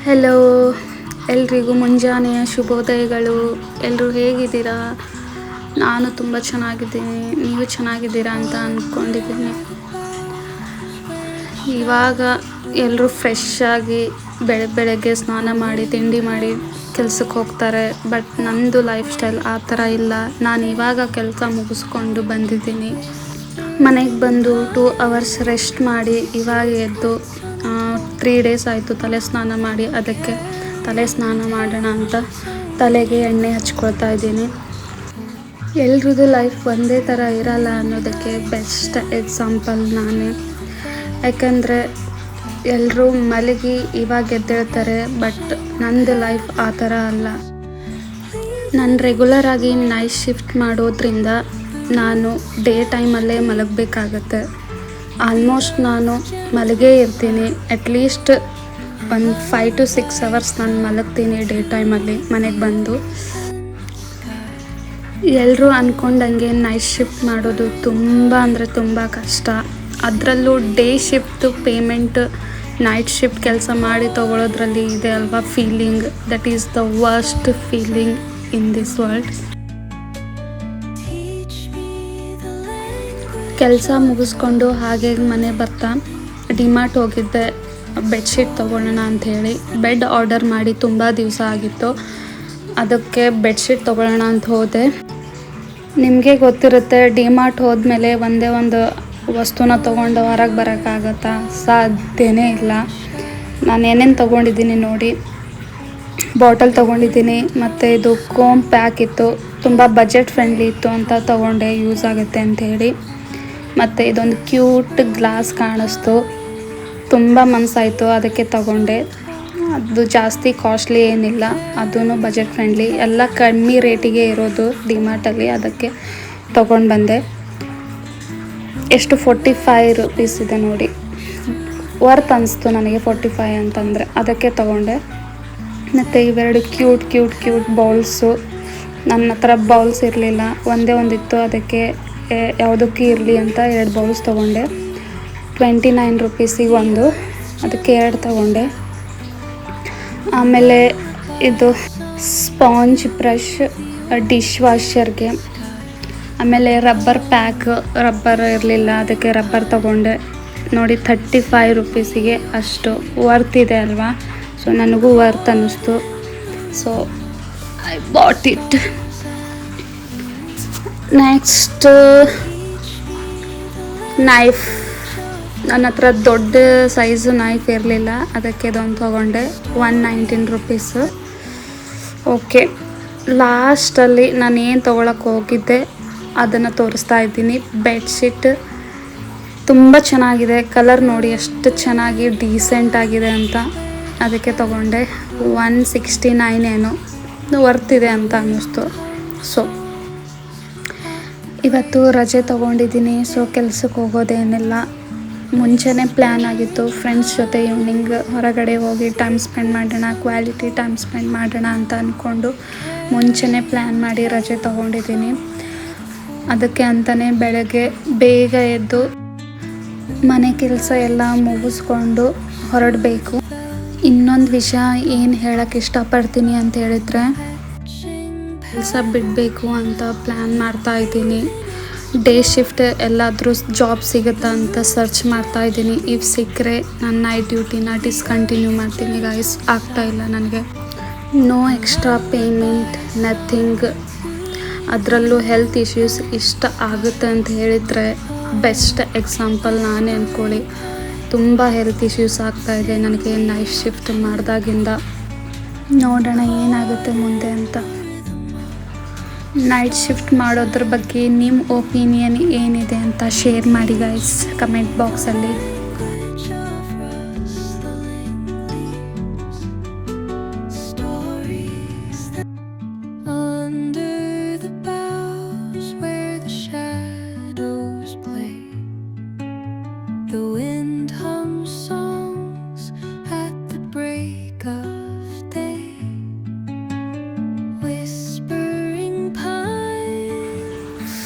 Hello, ಎಲ್ರಿಗೂ ಮುಂಜಾನೆಯ ಶುಭೋದಯಗಳು. ಎಲ್ಲರೂ ಹೇಗಿದ್ದೀರಾ? ನಾನು ತುಂಬ ಚೆನ್ನಾಗಿದ್ದೀನಿ. ನೀವು ಚೆನ್ನಾಗಿದ್ದೀರಾ ಅಂತ ಅಂದ್ಕೊಂಡಿದ್ದೀನಿ. ಇವಾಗ ಎಲ್ಲರೂ ಫ್ರೆಶ್ ಆಗಿ ಬೆಳಗ್ಗೆ ಸ್ನಾನ ಮಾಡಿ ತಿಂಡಿ ಮಾಡಿ ಕೆಲ್ಸಕ್ಕೆ ಹೋಗ್ತಾರೆ. ಬಟ್ ನಮ್ಮದು ಲೈಫ್ ಸ್ಟೈಲ್ ಆ ಥರ ಇಲ್ಲ. ನಾನು ಇವಾಗ ಕೆಲಸ ಮುಗಿಸ್ಕೊಂಡು ಬಂದಿದ್ದೀನಿ. ಮನೆಗೆ ಬಂದು 2 hours ರೆಸ್ಟ್ ಮಾಡಿ ಇವಾಗ ಎದ್ದು 3 days ಆಯಿತು ತಲೆ ಸ್ನಾನ ಮಾಡಿ. ಅದಕ್ಕೆ ತಲೆ ಸ್ನಾನ ಮಾಡೋಣ ಅಂತ ತಲೆಗೆ ಎಣ್ಣೆ ಹಚ್ಕೊಳ್ತಾ ಇದ್ದೀನಿ. ಎಲ್ರದ್ದು ಲೈಫ್ ಒಂದೇ ಥರ ಇರಲ್ಲ ಅನ್ನೋದಕ್ಕೆ ಬೆಸ್ಟ್ ಎಕ್ಸಾಂಪಲ್ ನಾನೇ. ಯಾಕಂದರೆ ಎಲ್ಲರೂ ಮಲಗಿ ಇವಾಗ ಎದ್ದೇಳ್ತಾರೆ. ಬಟ್ ನಂದು ಲೈಫ್ ಆ ಥರ ಅಲ್ಲ. ನಾನು ರೆಗ್ಯುಲರಾಗಿ ನೈಟ್ ಶಿಫ್ಟ್ ಮಾಡೋದ್ರಿಂದ ನಾನು ಡೇ ಟೈಮಲ್ಲೇ ಮಲಗಬೇಕಾಗತ್ತೆ. ಆಲ್ಮೋಸ್ಟ್ ನಾನು ಮಲಗೇ ಇರ್ತೀನಿ. ಅಟ್ಲೀಸ್ಟ್ ಒಂದು 5 to 6 hours ನಾನು ಮಲಗ್ತೀನಿ ಡೇ ಟೈಮಲ್ಲಿ ಮನೆಗೆ ಬಂದು. ಎಲ್ಲರೂ ಅಂದ್ಕೊಂಡಂಗೆ ನೈಟ್ ಶಿಫ್ಟ್ ಮಾಡೋದು ತುಂಬ ಅಂದರೆ ತುಂಬ ಕಷ್ಟ. ಅದರಲ್ಲೂ day shift payment night shift ಕೆಲಸ ಮಾಡಿ ತೊಗೊಳೋದ್ರಲ್ಲಿ ಇದೆ ಅಲ್ವಾ feeling. That is the worst feeling in this world. ಕೆಲಸ ಮುಗಿಸ್ಕೊಂಡು ಹಾಗೆ ಮನೆ ಬರ್ತಾ ಡಿಮಾರ್ಟ್ ಹೋಗಿದ್ದೆ ಬೆಡ್ಶೀಟ್ ತೊಗೊಳ್ಳೋಣ ಅಂಥೇಳಿ. ಬೆಡ್ ಆರ್ಡರ್ ಮಾಡಿ ತುಂಬ ದಿವಸ ಆಗಿತ್ತು. ಅದಕ್ಕೆ ಬೆಡ್ಶೀಟ್ ತೊಗೊಳ್ಳೋಣ ಅಂತ ಹೋದೆ. ನಿಮಗೆ ಗೊತ್ತಿರುತ್ತೆ, ಡಿಮಾರ್ಟ್ ಹೋದ್ಮೇಲೆ ಒಂದೇ ಒಂದು ವಸ್ತುನ ತೊಗೊಂಡು ಹೊರಗೆ ಬರೋಕ್ಕಾಗತ್ತಾ? ಸಾಧ್ಯನೇ ಇಲ್ಲ. ನಾನು ಏನೇನು ತೊಗೊಂಡಿದ್ದೀನಿ ನೋಡಿ. ಬಾಟಲ್ ತೊಗೊಂಡಿದ್ದೀನಿ ಮತ್ತು ಇದು ಕೋಮ್ ಪ್ಯಾಕ್ ಇತ್ತು. ತುಂಬ ಬಜೆಟ್ ಫ್ರೆಂಡ್ಲಿ ಇತ್ತು ಅಂತ ತೊಗೊಂಡೆ, ಯೂಸ್ ಆಗುತ್ತೆ ಅಂಥೇಳಿ. ಮತ್ತು ಇದೊಂದು ಕ್ಯೂಟ್ ಗ್ಲಾಸ್ ಕಾಣಿಸ್ತು, ತುಂಬ ಮನಸ್ಸಾಯಿತು, ಅದಕ್ಕೆ ತಗೊಂಡೆ. ಅದು ಜಾಸ್ತಿ ಕಾಸ್ಟ್ಲಿ ಏನಿಲ್ಲ, ಅದೂ ಬಜೆಟ್ ಫ್ರೆಂಡ್ಲಿ, ಎಲ್ಲ ಕಮ್ಮಿ ರೇಟಿಗೆ ಇರೋದು ಡಿಮಾರ್ಟಲ್ಲಿ. ಅದಕ್ಕೆ ತೊಗೊಂಡು ಬಂದೆ. ಎಷ್ಟು 45 rupees ಇದೆ ನೋಡಿ. ವರ್ತ್ ಅನಿಸ್ತು ನನಗೆ 45 ಅಂತಂದರೆ, ಅದಕ್ಕೆ ತೊಗೊಂಡೆ. ಮತ್ತು ಇವೆರಡು ಕ್ಯೂಟ್ ಬೌಲ್ಸು. ನನ್ನ ಹತ್ರ ಬೌಲ್ಸ್ ಇರಲಿಲ್ಲ, ಒಂದೇ ಒಂದಿತ್ತು. ಅದಕ್ಕೆ ಯಾವುದಕ್ಕೆ ಇರಲಿ ಅಂತ 2 ಬೌಲ್ಸ್ ತೊಗೊಂಡೆ. 29 rupeesಗೆ ಒಂದು, ಅದಕ್ಕೆ 2 ತೊಗೊಂಡೆ. ಆಮೇಲೆ ಇದು ಸ್ಪಾಂಜ್ ಬ್ರಷ್ ಡಿಶ್ ವಾಷರ್ಗೆ. ಆಮೇಲೆ ರಬ್ಬರ್ ಪ್ಯಾಕ್, ರಬ್ಬರ್ ಇರಲಿಲ್ಲ, ಅದಕ್ಕೆ ರಬ್ಬರ್ ತೊಗೊಂಡೆ. ನೋಡಿ 35 rupeesಗೆ ಅಷ್ಟು ವರ್ತ್ ಇದೆ ಅಲ್ವಾ. ಸೊ ನನಗೂ ವರ್ತ್ ಅನ್ನಿಸ್ತು. So I bought it. Next knife. ನನ್ನ ಹತ್ರ ದೊಡ್ಡ ಸೈಜು ನೈಫ್ ಇರಲಿಲ್ಲ, ಅದಕ್ಕೆ ಇದೊಂದು ತೊಗೊಂಡೆ. 119 rupees. ಓಕೆ, ಲಾಸ್ಟಲ್ಲಿ ನಾನು ಏನು ತೊಗೊಳಕ್ಕೆ ಹೋಗಿದ್ದೆ ಅದನ್ನು ತೋರಿಸ್ತಾ ಇದ್ದೀನಿ. ಬೆಡ್ಶೀಟ್ ತುಂಬ ಚೆನ್ನಾಗಿದೆ. ಕಲರ್ ನೋಡಿ ಎಷ್ಟು ಚೆನ್ನಾಗಿ ಡೀಸೆಂಟ್ ಆಗಿದೆ ಅಂತ, ಅದಕ್ಕೆ ತೊಗೊಂಡೆ. 169 ಏನೋ ವರ್ತಿದೆ ಅಂತ ಅನ್ನಿಸ್ತು. ಸೊ ಇವತ್ತು ರಜೆ ತೊಗೊಂಡಿದ್ದೀನಿ. ಸೊ ಕೆಲ್ಸಕ್ಕೆ ಹೋಗೋದೇನಿಲ್ಲ. ಮುಂಚೆನೇ ಪ್ಲ್ಯಾನ್ ಆಗಿತ್ತು, ಫ್ರೆಂಡ್ಸ್ ಜೊತೆ ಈವ್ನಿಂಗ್ ಹೊರಗಡೆ ಹೋಗಿ ಟೈಮ್ ಸ್ಪೆಂಡ್ ಮಾಡೋಣ, ಕ್ವಾಲಿಟಿ ಟೈಮ್ ಸ್ಪೆಂಡ್ ಮಾಡೋಣ ಅಂತ ಅಂದ್ಕೊಂಡು ಮುಂಚೆನೇ ಪ್ಲ್ಯಾನ್ ಮಾಡಿ ರಜೆ ತೊಗೊಂಡಿದ್ದೀನಿ. ಅದಕ್ಕೆ ಅಂತಲೇ ಬೆಳಗ್ಗೆ ಬೇಗ ಎದ್ದು ಮನೆ ಕೆಲಸ ಎಲ್ಲ ಮುಗಿಸ್ಕೊಂಡು ಹೊರಡಬೇಕು. ಇನ್ನೊಂದು ವಿಷಯ ಏನು ಹೇಳೋಕ್ಕೆ ಇಷ್ಟಪಡ್ತೀನಿ ಅಂತ ಹೇಳಿದರೆ, ಕೆಲಸ ಬಿಡಬೇಕು ಅಂತ ಪ್ಲ್ಯಾನ್ ಮಾಡ್ತಾ ಇದ್ದೀನಿ. ಡೇ ಶಿಫ್ಟ್ ಎಲ್ಲಾದರೂ ಜಾಬ್ ಸಿಗುತ್ತಾ ಅಂತ ಸರ್ಚ್ ಮಾಡ್ತಾ ಇದ್ದೀನಿ. ಇಫ್ ಸಿಕ್ಕರೆ ನಾನು ನೈಟ್ ಡ್ಯೂಟಿನ ಡಿಸ್ಕಂಟಿನ್ಯೂ ಮಾಡ್ತೀನಿ ಗೈಸ್. ಆಗ್ತಾಯಿಲ್ಲ ನನಗೆ. No extra payment, nothing. ಅದರಲ್ಲೂ ಹೆಲ್ತ್ ಇಶ್ಯೂಸ್ ಇಷ್ಟ ಆಗುತ್ತೆ ಅಂತ ಹೇಳಿದರೆ ಬೆಸ್ಟ್ ಎಕ್ಸಾಂಪಲ್ ನಾನೇ ಅಂದ್ಕೊಳ್ಳಿ. ತುಂಬ ಹೆಲ್ತ್ ಇಶ್ಯೂಸ್ ಆಗ್ತಾಯಿದೆ ನನಗೆ ನೈಟ್ ಶಿಫ್ಟ್ ಮಾಡಿದಾಗಿಂದ. ನೋಡೋಣ ಏನಾಗುತ್ತೆ ಮುಂದೆ ಅಂತ. ನೈಟ್ ಶಿಫ್ಟ್ ಮಾಡೋದ್ರ ಬಗ್ಗೆ ನಿಮ್ಮ ಒಪಿನಿಯನ್ ಏನಿದೆ ಅಂತ ಶೇರ್ ಮಾಡಿ ಗೈಸ್ ಕಮೆಂಟ್ ಬಾಕ್ಸಲ್ಲಿ.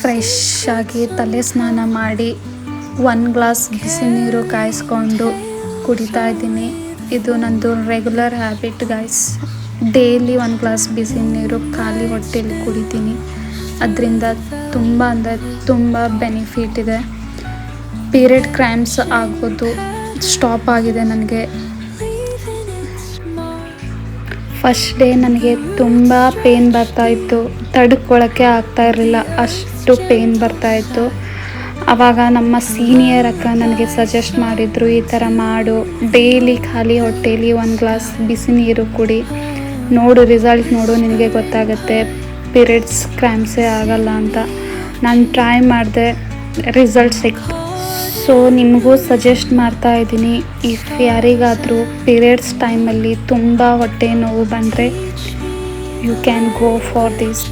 ಫ್ರೆಶ್ ಆಗಿ ತಲೆ ಸ್ನಾನ ಮಾಡಿ 1 ಗ್ಲಾಸ್ ಬಿಸಿ ನೀರು ಕಾಯಿಸ್ಕೊಂಡು ಕುಡಿತಾ ಇದ್ದೀನಿ. ಇದು ನಂದು regular habit guys. Daily 1 glass ಬಿಸಿ ನೀರು ಖಾಲಿ ಹೊಟ್ಟೆಯಲ್ಲಿ ಕುಡಿತೀನಿ. ಅದರಿಂದ ತುಂಬ ಅಂದರೆ ತುಂಬ ಬೆನಿಫಿಟ್ ಇದೆ. ಪೀರಿಯಡ್ ಕ್ರ್ಯಾಂಪ್ಸ್ ಆಗೋದು ಸ್ಟಾಪ್ ಆಗಿದೆ ನನಗೆ. ಫಸ್ಟ್ ಡೇ ನನಗೆ ತುಂಬ ಪೇನ್ ಬರ್ತಾಯಿತ್ತು, ತಡ್ಕೊಳ್ಳೋಕ್ಕೆ ಆಗ್ತಾ ಇರಲಿಲ್ಲ, ಅಷ್ಟು ಪೇನ್ ಬರ್ತಾಯಿತ್ತು. ಆವಾಗ ನಮ್ಮ ಸೀನಿಯರ್ ಅಕ್ಕ ನನಗೆ ಸಜೆಸ್ಟ್ ಮಾಡಿದರು, ಈ ಥರ ಮಾಡು, ಡೈಲಿ ಖಾಲಿ ಹೊಟ್ಟೆಯಲ್ಲಿ 1 ಗ್ಲಾಸ್ ಬಿಸಿ ನೀರು ಕುಡಿ, ನೋಡು ರಿಸಲ್ಟ್ ನೋಡು, ನಿನಗೆ ಗೊತ್ತಾಗುತ್ತೆ ಪೀರಿಯಡ್ಸ್ ಕ್ರ್ಯಾಂಪ್ಸೇ ಆಗಲ್ಲ ಅಂತ. ನಾನು ಟ್ರೈ ಮಾಡಿದೆ, ರಿಸಲ್ಟ್ ಸಿಕ್ತು. ಸೊ ನಿಮಗೂ ಸಜೆಸ್ಟ್ ಮಾಡ್ತಾ ಇದ್ದೀನಿ, ಇಫ್ ಯಾರಿಗಾದರೂ ಪೀರಿಯಡ್ಸ್ ಟೈಮಲ್ಲಿ ತುಂಬ ಹೊಟ್ಟೆ ನೋವು ಬಂದರೆ you can go for this.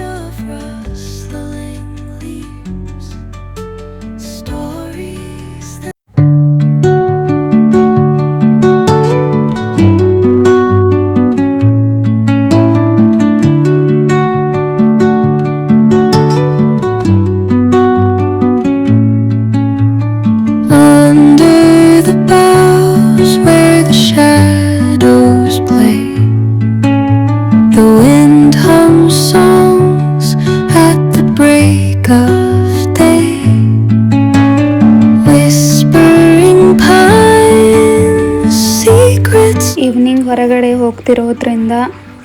Evening ಹೊರಗಡೆ ಹೋಗ್ತಿರೋದ್ರಿಂದ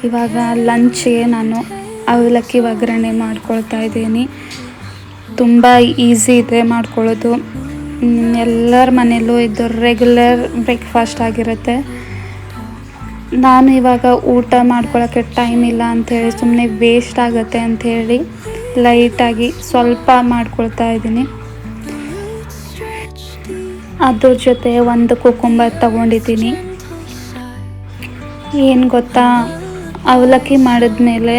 ಇವಾಗ ಲಂಚ್ಗೆ ನಾನು ಅವಲಕ್ಕಿ ಒಗ್ಗರಣೆ ಮಾಡ್ಕೊಳ್ತಾ ಇದ್ದೀನಿ. ತುಂಬ ಈಸಿ ಇದೆ ಮಾಡ್ಕೊಳ್ಳೋದು. ಎಲ್ಲರ ಮನೆಯಲ್ಲೂ ಇದು ರೆಗ್ಯುಲರ್ ಬ್ರೇಕ್ಫಾಸ್ಟ್ ಆಗಿರುತ್ತೆ. ನಾನು ಇವಾಗ ಊಟ ಮಾಡ್ಕೊಳ್ಳೋಕ್ಕೆ ಟೈಮ್ ಇಲ್ಲ ಅಂಥೇಳಿ, ಸುಮ್ಮನೆ ವೇಸ್ಟ್ ಆಗುತ್ತೆ ಅಂಥೇಳಿ ಲೈಟಾಗಿ ಸ್ವಲ್ಪ ಮಾಡ್ಕೊಳ್ತಾ ಇದ್ದೀನಿ. ಅದ್ರ ಜೊತೆ ಒಂದು ಕುಕುಂಬರ್ ತಗೊಂಡಿದ್ದೀನಿ. ಏನು ಗೊತ್ತಾ, ಅವಲಕ್ಕಿ ಮಾಡಿದ್ಮೇಲೆ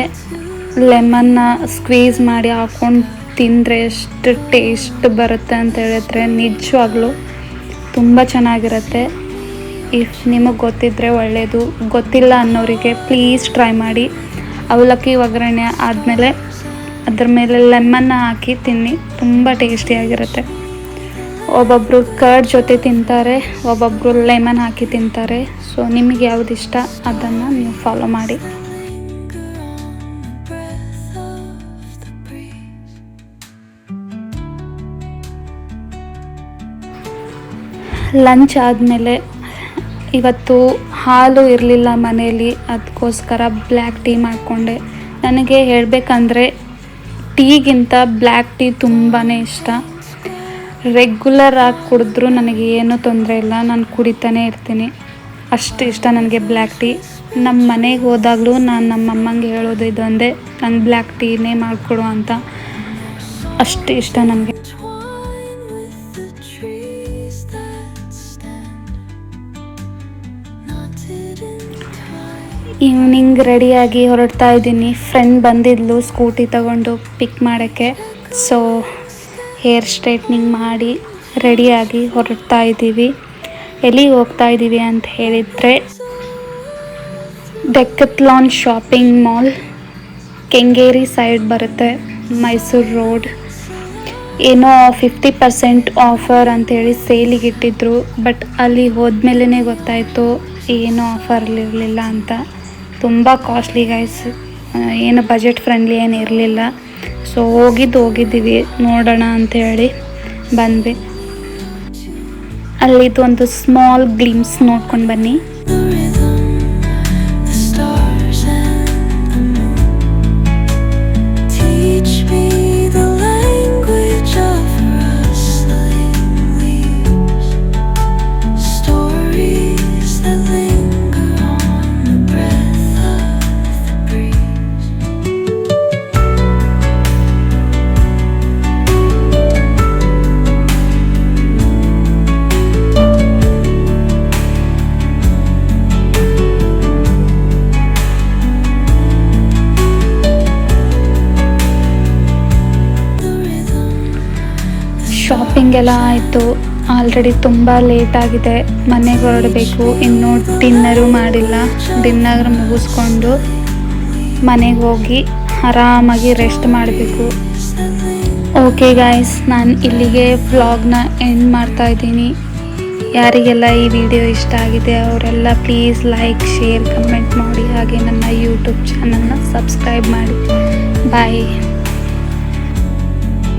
ಲೆಮನ್ನ ಸ್ಕ್ವೀಸ್ ಮಾಡಿ ಹಾಕ್ಕೊಂಡು ತಿಂದರೆ ಎಷ್ಟು ಟೇಸ್ಟ್ ಬರುತ್ತೆ ಅಂತ ಹೇಳಿದ್ರೆ ನಿಜವಾಗ್ಲೂ ತುಂಬ ಚೆನ್ನಾಗಿರುತ್ತೆ. ಇಫ್ ನಿಮಗೆ ಗೊತ್ತಿದ್ದರೆ ಒಳ್ಳೆಯದು, ಗೊತ್ತಿಲ್ಲ ಅನ್ನೋರಿಗೆ ಪ್ಲೀಸ್ ಟ್ರೈ ಮಾಡಿ. ಅವಲಕ್ಕಿ ಒಗ್ಗರಣೆ ಆದಮೇಲೆ ಅದ್ರ ಮೇಲೆ ಲೆಮನ್ನ ಹಾಕಿ ತಿನ್ನಿ, ತುಂಬ ಟೇಸ್ಟಿಯಾಗಿರುತ್ತೆ. ಒಬ್ಬೊಬ್ಬರು ಕರ್ಡ್ ಜೊತೆ ತಿಂತಾರೆ, ಒಬ್ಬೊಬ್ಬರು ಲೆಮನ್ ಹಾಕಿ ತಿಂತಾರೆ. ಸೊ ನಿಮಗೆ ಯಾವ್ದು ಇಷ್ಟ ಅದನ್ನು ನೀವು ಫಾಲೋ ಮಾಡಿ. ಲಂಚ್ ಆದಮೇಲೆ ಇವತ್ತು ಹಾಲು ಇರಲಿಲ್ಲ ಮನೆಯಲ್ಲಿ, ಅದಕ್ಕೋಸ್ಕರ ಬ್ಲ್ಯಾಕ್ ಟೀ ಮಾಡಿಕೊಂಡೆ. ನನಗೆ ಹೇಳಬೇಕಂದ್ರೆ ಟೀಗಿಂತ ಬ್ಲ್ಯಾಕ್ ಟೀ ತುಂಬಾ ಇಷ್ಟ. ರೆಗ್ಯುಲರ್ ಆಗಿ ಕುಡಿದ್ರೂ ನನಗೆ ಏನೂ ತೊಂದರೆ ಇಲ್ಲ, ನಾನು ಕುಡಿತಾನೆ ಇರ್ತೀನಿ. ಅಷ್ಟು ಇಷ್ಟ ನನಗೆ ಬ್ಲ್ಯಾಕ್ ಟೀ. ನಮ್ಮ ಮನೆಗೆ ಹೋದಾಗಲೂ ನಾನು ನಮ್ಮ ಅಮ್ಮಂಗೆ ಹೇಳೋದು ಇದೊಂದೇ, ನಂಗೆ ಬ್ಲ್ಯಾಕ್ ಟೀನೇ ಮಾಡಿಕೊಡು ಅಂತ. ಅಷ್ಟು ಇಷ್ಟ ನನಗೆ. ಈವ್ನಿಂಗ್ ರೆಡಿಯಾಗಿ ಹೊರಡ್ತಾ ಇದ್ದೀನಿ. ಫ್ರೆಂಡ್ ಬಂದಿದ್ಲು ಸ್ಕೂಟಿ ತಗೊಂಡು ಪಿಕ್ ಮಾಡೋಕ್ಕೆ. ಸೊ ಹೇರ್ ಸ್ಟ್ರೈಟ್ನಿಂಗ್ ಮಾಡಿ ರೆಡಿಯಾಗಿ ಹೊರಡ್ತಾ ಇದ್ದೀವಿ. ಎಲ್ಲಿಗೆ ಹೋಗ್ತಾ ಇದ್ದೀವಿ ಅಂತ ಹೇಳಿದರೆ ಡೆಕ್ಕತ್ಲಾನ್ ಶಾಪಿಂಗ್ ಮಾಲ್, ಕೆಂಗೇರಿ ಸೈಡ್ ಬರುತ್ತೆ, ಮೈಸೂರು ರೋಡ್. ಏನೋ 50% ಆಫರ್ ಅಂಥೇಳಿ ಸೇಲಿಗೆ ಇಟ್ಟಿದ್ರು. ಬಟ್ ಅಲ್ಲಿ ಹೋದ್ಮೇಲೆ ಗೊತ್ತಾಯಿತು ಏನೂ ಆಫರ್ಲಿರಲಿಲ್ಲ ಅಂತ. ತುಂಬ ಕಾಸ್ಟ್ಲಿ ಗೈಸ್, ಏನು ಬಜೆಟ್ ಫ್ರೆಂಡ್ಲಿ ಏನು ಇರಲಿಲ್ಲ. ಸೊ ಹೋಗಿದ್ದೀವಿ ನೋಡೋಣ ಅಂಥೇಳಿ ಬಂದ್ವಿ. ಅಲ್ಲಿದ್ದು ಒಂದು ಸ್ಮಾಲ್ ಗ್ಲಿಮ್ಸ್ ನೋಡ್ಕೊಂಡು ಬನ್ನಿ. ಶಾಪಿಂಗ್ ಎಲ್ಲ ಆಯಿತು. ಆಲ್ರೆಡಿ ತುಂಬ ಲೇಟ್ ಆಗಿದೆ, ಮನೆಗೆ ಹೊರಡಬೇಕು. ಇನ್ನೂ ಡಿನ್ನರು ಮಾಡಿಲ್ಲ. ಡಿನ್ನರ್ ಮುಗಿಸ್ಕೊಂಡು ಮನೆಗೆ ಹೋಗಿ ಆರಾಮಾಗಿ ರೆಸ್ಟ್ ಮಾಡಬೇಕು. ಓಕೆ ಗಾಯ್ಸ್, ನಾನು ಇಲ್ಲಿಗೆ ವ್ಲಾಗ್ನ ಎಂಡ್ ಮಾಡ್ತಾಯಿದ್ದೀನಿ. ಯಾರಿಗೆಲ್ಲ ಈ ವಿಡಿಯೋ ಇಷ್ಟ ಆಗಿದೆ ಅವರೆಲ್ಲ ಪ್ಲೀಸ್ ಲೈಕ್ ಶೇರ್ ಕಮೆಂಟ್ ಮಾಡಿ, ಹಾಗೆ ನನ್ನ ಯೂಟ್ಯೂಬ್ ಚಾನಲ್ನ ಸಬ್ಸ್ಕ್ರೈಬ್ ಮಾಡಿ. ಬಾಯ್.